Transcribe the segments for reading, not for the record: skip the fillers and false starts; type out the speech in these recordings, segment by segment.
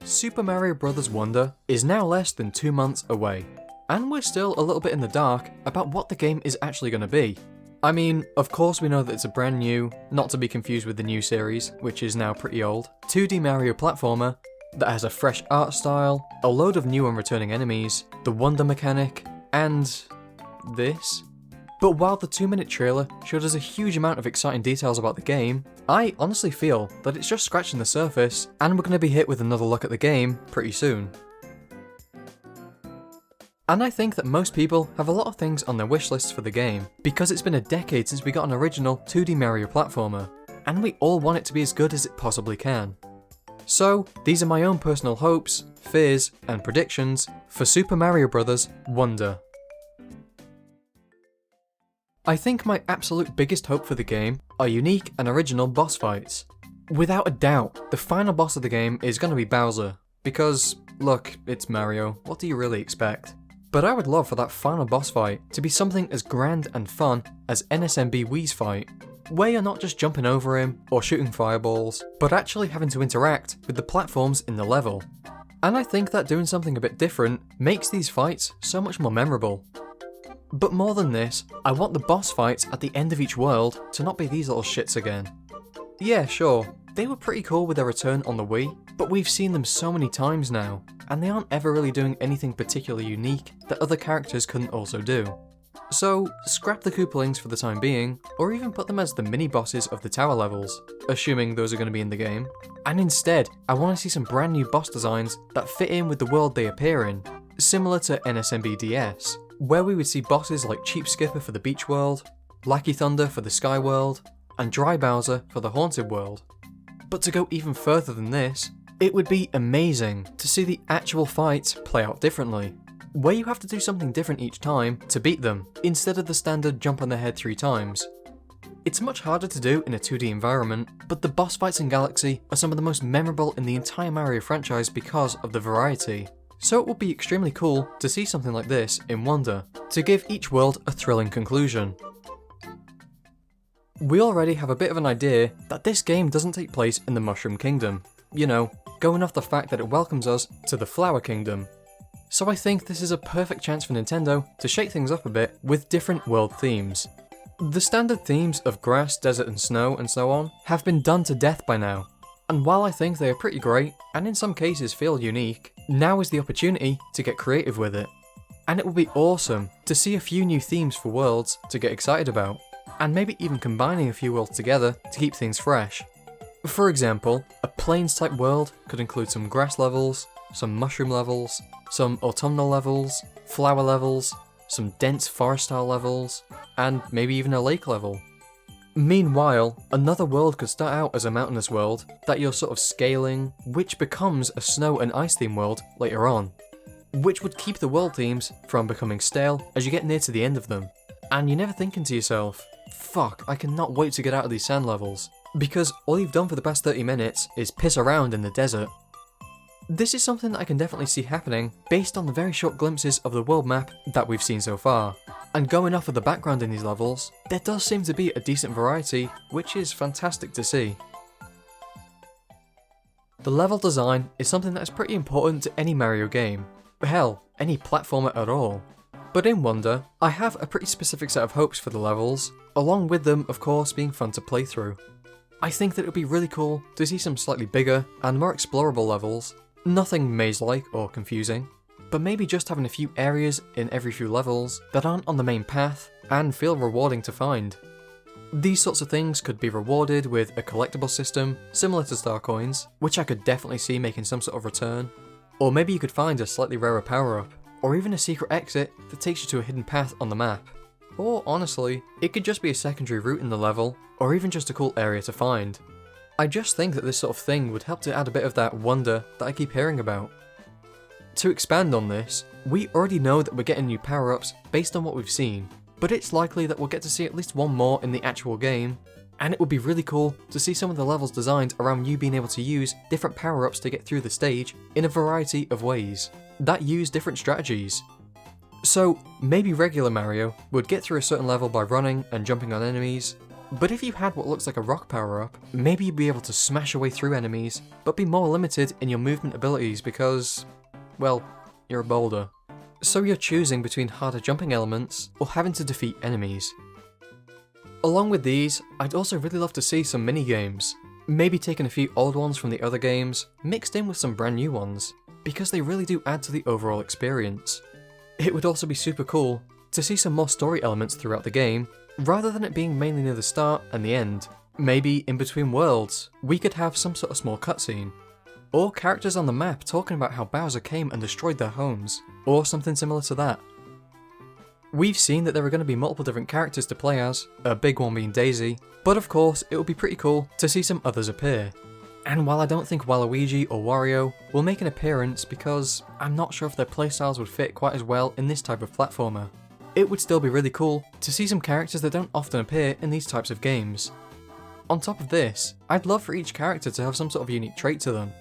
Super Mario Bros. Wonder is now less than 2 months away, and we're still a little bit in the dark about what the game is actually going to be. I mean, of course we know that it's a brand new, not to be confused with the new series, which is now pretty old, 2D Mario platformer that has a fresh art style, a load of new and returning enemies, the Wonder mechanic, and this. But while the 2-minute trailer showed us a huge amount of exciting details about the game, I honestly feel that it's just scratching the surface, and we're going to be hit with another look at the game pretty soon. And I think that most people have a lot of things on their wish lists for the game, because it's been a decade since we got an original 2D Mario platformer, and we all want it to be as good as it possibly can. So, these are my own personal hopes, fears, and predictions for Super Mario Bros. Wonder. I think my absolute biggest hope for the game are unique and original boss fights. Without a doubt, the final boss of the game is going to be Bowser, because, look, it's Mario, what do you really expect? But I would love for that final boss fight to be something as grand and fun as NSMB Wii's fight, where you're not just jumping over him or shooting fireballs, but actually having to interact with the platforms in the level. And I think that doing something a bit different makes these fights so much more memorable. But more than this, I want the boss fights at the end of each world to not be these little shits again. Yeah, sure, they were pretty cool with their return on the Wii, but we've seen them so many times now, and they aren't ever really doing anything particularly unique that other characters couldn't also do. So, scrap the Koopalings for the time being, or even put them as the mini-bosses of the tower levels, assuming those are going to be in the game, and instead, I want to see some brand new boss designs that fit in with the world they appear in, similar to NSMB DS, where we would see bosses like Cheap Skipper for the Beach World, Lackey Thunder for the Sky World, and Dry Bowser for the Haunted World. But to go even further than this, it would be amazing to see the actual fights play out differently, where you have to do something different each time to beat them, instead of the standard jump on their head 3 times. It's much harder to do in a 2D environment, but the boss fights in Galaxy are some of the most memorable in the entire Mario franchise because of the variety. So it would be extremely cool to see something like this in Wonder, to give each world a thrilling conclusion. We already have a bit of an idea that this game doesn't take place in the Mushroom Kingdom, you know, going off the fact that it welcomes us to the Flower Kingdom. So I think this is a perfect chance for Nintendo to shake things up a bit with different world themes. The standard themes of grass, desert and snow and so on have been done to death by now, and while I think they are pretty great, and in some cases feel unique, now is the opportunity to get creative with it. And it would be awesome to see a few new themes for worlds to get excited about, and maybe even combining a few worlds together to keep things fresh. For example, a plains type world could include some grass levels, some mushroom levels, some autumnal levels, flower levels, some dense forest style levels, and maybe even a lake level. Meanwhile, another world could start out as a mountainous world that you're sort of scaling, which becomes a snow and ice theme world later on, which would keep the world themes from becoming stale as you get near to the end of them. And you're never thinking to yourself, fuck, I cannot wait to get out of these sand levels, because all you've done for the past 30 minutes is piss around in the desert. This is something that I can definitely see happening based on the very short glimpses of the world map that we've seen so far. And going off of the background in these levels, there does seem to be a decent variety, which is fantastic to see. The level design is something that is pretty important to any Mario game, hell, any platformer at all. But in Wonder, I have a pretty specific set of hopes for the levels, along with them of course being fun to play through. I think that it would be really cool to see some slightly bigger and more explorable levels, nothing maze-like or confusing, but maybe just having a few areas in every few levels that aren't on the main path and feel rewarding to find. These sorts of things could be rewarded with a collectible system similar to Star Coins, which I could definitely see making some sort of return, or maybe you could find a slightly rarer power-up, or even a secret exit that takes you to a hidden path on the map. Or honestly, it could just be a secondary route in the level, or even just a cool area to find. I just think that this sort of thing would help to add a bit of that wonder that I keep hearing about. To expand on this, we already know that we're getting new power-ups based on what we've seen, but it's likely that we'll get to see at least one more in the actual game, and it would be really cool to see some of the levels designed around you being able to use different power-ups to get through the stage in a variety of ways, that use different strategies. So maybe regular Mario would get through a certain level by running and jumping on enemies, But if you had what looks like a rock power-up, maybe you'd be able to smash away through enemies, but be more limited in your movement abilities because, well, you're a boulder. So you're choosing between harder jumping elements or having to defeat enemies. Along with these, I'd also really love to see some mini-games. Maybe taking a few old ones from the other games, mixed in with some brand new ones, because they really do add to the overall experience. It would also be super cool to see some more story elements throughout the game, rather than it being mainly near the start and the end. Maybe in between worlds, we could have some sort of small cutscene. Or characters on the map talking about how Bowser came and destroyed their homes, or something similar to that. We've seen that there are going to be multiple different characters to play as, a big one being Daisy, but of course it would be pretty cool to see some others appear. And while I don't think Waluigi or Wario will make an appearance because I'm not sure if their playstyles would fit quite as well in this type of platformer, it would still be really cool to see some characters that don't often appear in these types of games. On top of this, I'd love for each character to have some sort of unique trait to them.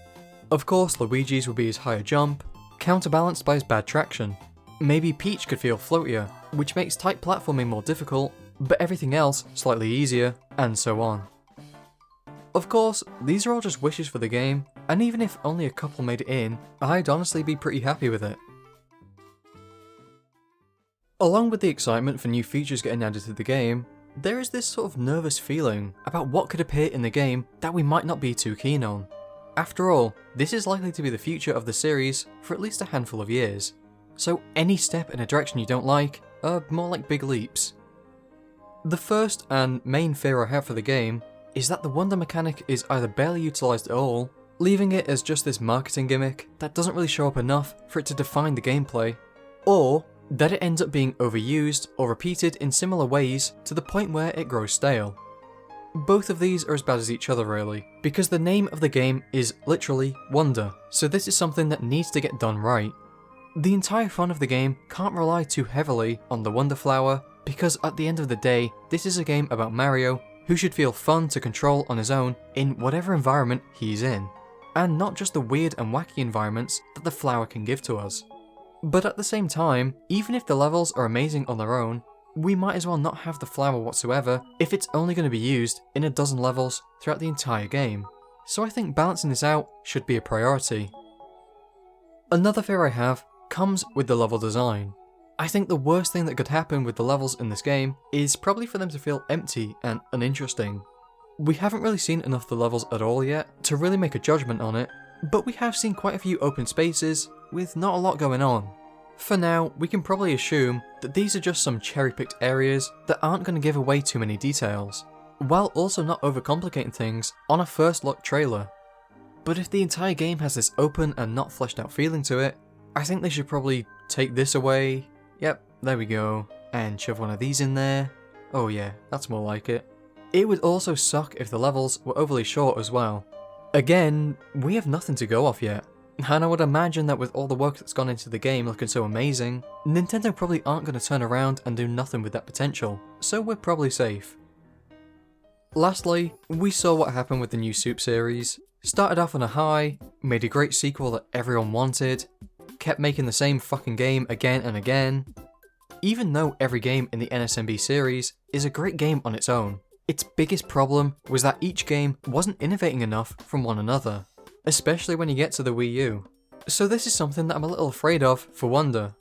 Of course, Luigi's would be his higher jump, counterbalanced by his bad traction. Maybe Peach could feel floatier, which makes tight platforming more difficult, but everything else slightly easier, and so on. Of course, these are all just wishes for the game, and even if only a couple made it in, I'd honestly be pretty happy with it. Along with the excitement for new features getting added to the game, there is this sort of nervous feeling about what could appear in the game that we might not be too keen on. After all, this is likely to be the future of the series for at least a handful of years, so any step in a direction you don't like are more like big leaps. The first and main fear I have for the game is that the wonder mechanic is either barely utilised at all, leaving it as just this marketing gimmick that doesn't really show up enough for it to define the gameplay, or that it ends up being overused or repeated in similar ways to the point where it grows stale. Both of these are as bad as each other really, because the name of the game is literally Wonder, so this is something that needs to get done right. The entire fun of the game can't rely too heavily on the Wonder Flower, because at the end of the day, this is a game about Mario, who should feel fun to control on his own in whatever environment he's in, and not just the weird and wacky environments that the flower can give to us. But at the same time, even if the levels are amazing on their own, we might as well not have the flower whatsoever if it's only going to be used in a dozen levels throughout the entire game. So I think balancing this out should be a priority. Another fear I have comes with the level design. I think the worst thing that could happen with the levels in this game is probably for them to feel empty and uninteresting. We haven't really seen enough of the levels at all yet to really make a judgment on it, but we have seen quite a few open spaces with not a lot going on. For now, we can probably assume that these are just some cherry-picked areas that aren't going to give away too many details, while also not overcomplicating things on a first look trailer. But if the entire game has this open and not fleshed out feeling to it, I think they should probably take this away. Yep, there we go. And shove one of these in there. Oh yeah, that's more like it. It would also suck if the levels were overly short as well. Again, we have nothing to go off yet. And I would imagine that with all the work that's gone into the game looking so amazing, Nintendo probably aren't going to turn around and do nothing with that potential, so we're probably safe. Lastly, we saw what happened with the new Soup series. Started off on a high, made a great sequel that everyone wanted, kept making the same fucking game again and again. Even though every game in the NSMB series is a great game on its own, its biggest problem was that each game wasn't innovating enough from one another, especially when you get to the Wii U. So this is something that I'm a little afraid of for Wonder.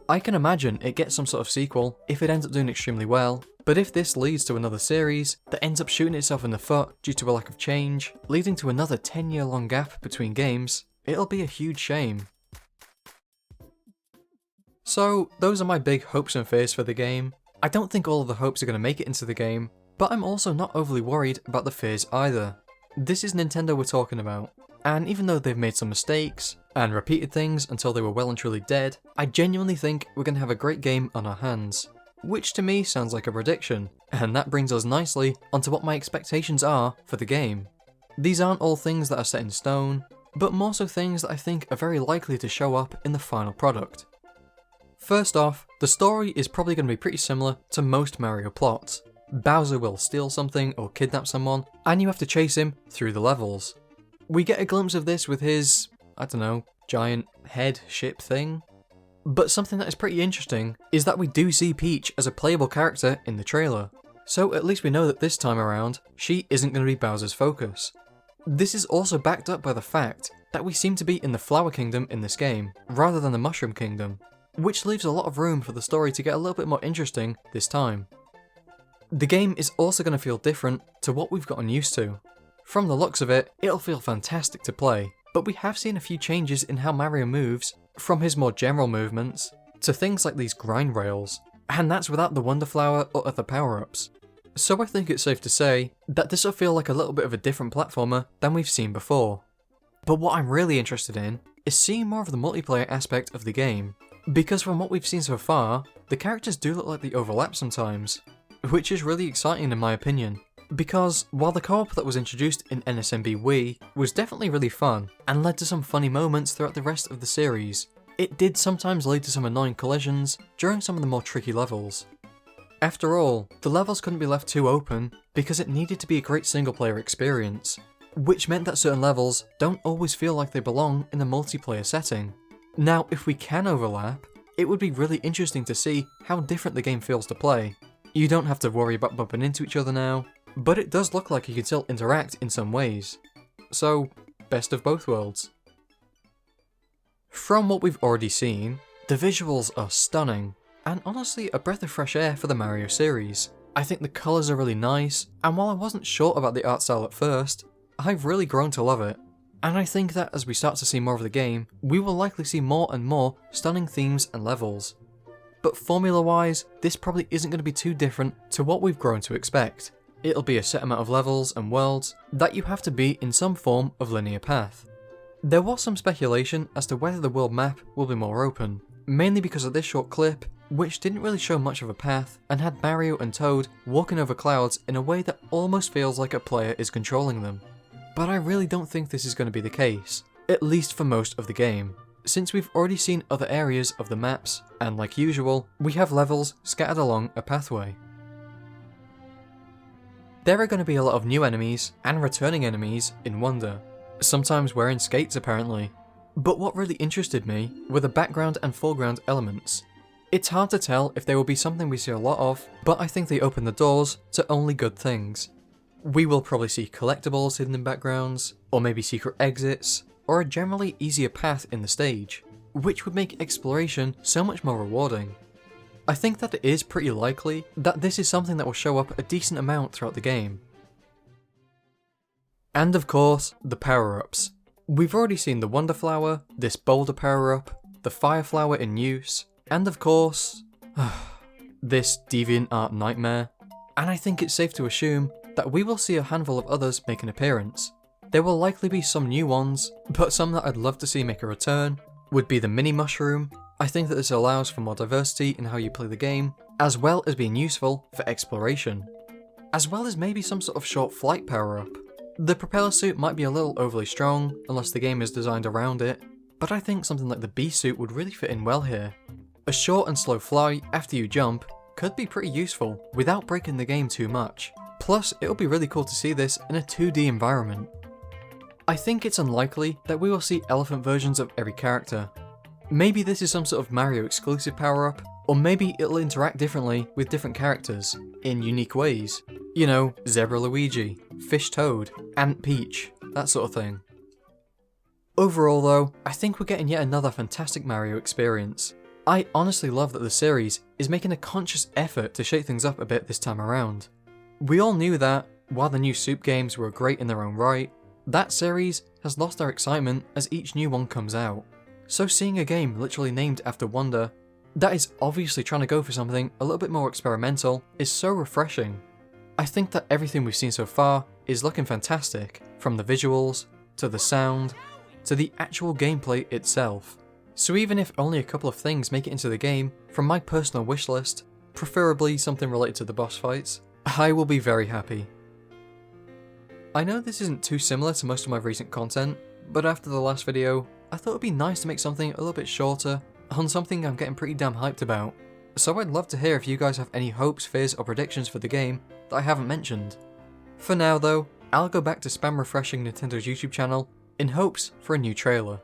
I can imagine it gets some sort of sequel if it ends up doing extremely well, but if this leads to another series that ends up shooting itself in the foot due to a lack of change, leading to another 10-year long gap between games, it'll be a huge shame. So those are my big hopes and fears for the game. I don't think all of the hopes are going to make it into the game, but I'm also not overly worried about the fears either. This is Nintendo we're talking about, and even though they've made some mistakes and repeated things until they were well and truly dead, I genuinely think we're going to have a great game on our hands. Which to me sounds like a prediction, and that brings us nicely onto what my expectations are for the game. These aren't all things that are set in stone, but more so things that I think are very likely to show up in the final product. First off, the story is probably going to be pretty similar to most Mario plots. Bowser will steal something or kidnap someone, and you have to chase him through the levels. We get a glimpse of this with his, I don't know, giant head ship thing. But something that is pretty interesting is that we do see Peach as a playable character in the trailer. so at least we know that this time around, she isn't going to be Bowser's focus. This is also backed up by the fact that we seem to be in the Flower Kingdom in this game, rather than the Mushroom Kingdom, which leaves a lot of room for the story to get a little bit more interesting this time. The game is also going to feel different to what we've gotten used to. From the looks of it, it'll feel fantastic to play, but we have seen a few changes in how Mario moves, from his more general movements, to things like these grind rails, and that's without the Wonder Flower or other power-ups. So I think it's safe to say that this will feel like a little bit of a different platformer than we've seen before. But what I'm really interested in is seeing more of the multiplayer aspect of the game, because from what we've seen so far, the characters do look like they overlap sometimes, which is really exciting in my opinion. Because while the co-op that was introduced in NSMB Wii was definitely really fun and led to some funny moments throughout the rest of the series, it did sometimes lead to some annoying collisions during some of the more tricky levels. After all, the levels couldn't be left too open because it needed to be a great single player experience, which meant that certain levels don't always feel like they belong in a multiplayer setting. Now, if we can overlap, it would be really interesting to see how different the game feels to play. You don't have to worry about bumping into each other now, but it does look like you can still interact in some ways. So, best of both worlds. From what we've already seen, the visuals are stunning, and honestly a breath of fresh air for the Mario series. I think the colours are really nice, and while I wasn't sure about the art style at first, I've really grown to love it. And I think that as we start to see more of the game, we will likely see more and more stunning themes and levels. But formula-wise, this probably isn't going to be too different to what we've grown to expect. It'll be a set amount of levels and worlds that you have to be in some form of linear path. There was some speculation as to whether the world map will be more open, mainly because of this short clip, which didn't really show much of a path and had Mario and Toad walking over clouds in a way that almost feels like a player is controlling them. But I really don't think this is going to be the case, at least for most of the game, since we've already seen other areas of the maps, and like usual, we have levels scattered along a pathway. There are going to be a lot of new enemies and returning enemies in Wonder, sometimes wearing skates apparently. But what really interested me were the background and foreground elements. It's hard to tell if they will be something we see a lot of, but I think they open the doors to only good things. We will probably see collectibles hidden in backgrounds, or maybe secret exits, or a generally easier path in the stage, which would make exploration so much more rewarding. I think that it is pretty likely that this is something that will show up a decent amount throughout the game. And of course, the power-ups. We've already seen the Wonder Flower, this Boulder power-up, the Fire Flower in use, and of course, this DeviantArt nightmare. And I think it's safe to assume that we will see a handful of others make an appearance. There will likely be some new ones, but some that I'd love to see make a return would be the Mini Mushroom. I think that this allows for more diversity in how you play the game, as well as being useful for exploration. As well as maybe some sort of short flight power-up. The propeller suit might be a little overly strong, unless the game is designed around it, but I think something like the bee suit would really fit in well here. A short and slow fly after you jump could be pretty useful without breaking the game too much. Plus, it'll be really cool to see this in a 2D environment. I think it's unlikely that we will see elephant versions of every character. Maybe this is some sort of Mario exclusive power-up, or maybe it'll interact differently with different characters, in unique ways. You know, Zebra Luigi, Fish Toad, Ant Peach, that sort of thing. Overall though, I think we're getting yet another fantastic Mario experience. I honestly love that the series is making a conscious effort to shake things up a bit this time around. We all knew that, while the new Soup games were great in their own right, that series has lost their excitement as each new one comes out. So seeing a game literally named after Wonder, that is obviously trying to go for something a little bit more experimental, is so refreshing. I think that everything we've seen so far is looking fantastic, from the visuals, to the sound, to the actual gameplay itself. So even if only a couple of things make it into the game, from my personal wishlist, preferably something related to the boss fights, I will be very happy. I know this isn't too similar to most of my recent content, but after the last video, I thought it'd be nice to make something a little bit shorter on something I'm getting pretty damn hyped about. So I'd love to hear if you guys have any hopes, fears or predictions for the game that I haven't mentioned. For now though, I'll go back to spam refreshing Nintendo's YouTube channel in hopes for a new trailer.